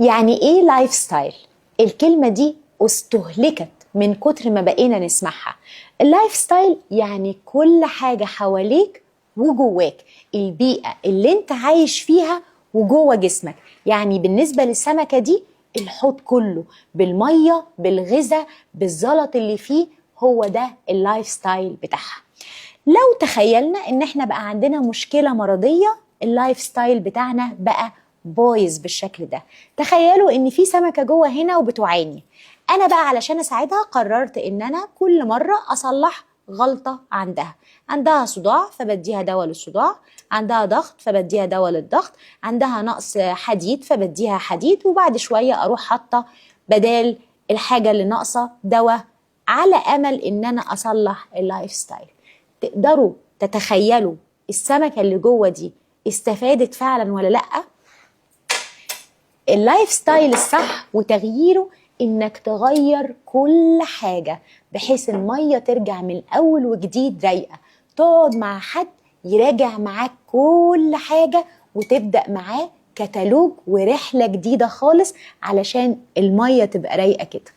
يعني ايه لايف ستايل؟ الكلمة دي استهلكت من كتر ما بقينا نسمعها. اللايف ستايل يعني كل حاجة حواليك وجواك، البيئة اللي انت عايش فيها وجوه جسمك. يعني بالنسبة للسمكة دي الحوض كله بالمية بالغذاء بالزلط اللي فيه، هو ده اللايف ستايل بتاعها. لو تخيلنا ان احنا بقى عندنا مشكلة مرضية، اللايف ستايل بتاعنا بقى بايظ بالشكل ده. تخيلوا ان في سمكة جوه هنا وبتعاني، انا بقى علشان اساعدها قررت ان انا كل مرة اصلح غلطة عندها صداع فبديها دواء للصداع، عندها ضغط فبديها دواء للضغط، عندها نقص حديد فبديها حديد، وبعد شوية اروح حاطة بدال الحاجة اللي ناقصة دواء، على امل ان انا اصلح اللايف ستايل. تقدروا تتخيلوا السمكة اللي جوه دي استفادت فعلا ولا لأ؟ اللايف ستايل الصح وتغييره انك تغير كل حاجة بحيث المية ترجع من اول وجديد رايقة، تقعد مع حد يراجع معاك كل حاجة وتبدأ معاه كتالوج ورحلة جديدة خالص علشان المية تبقى رايقة كده.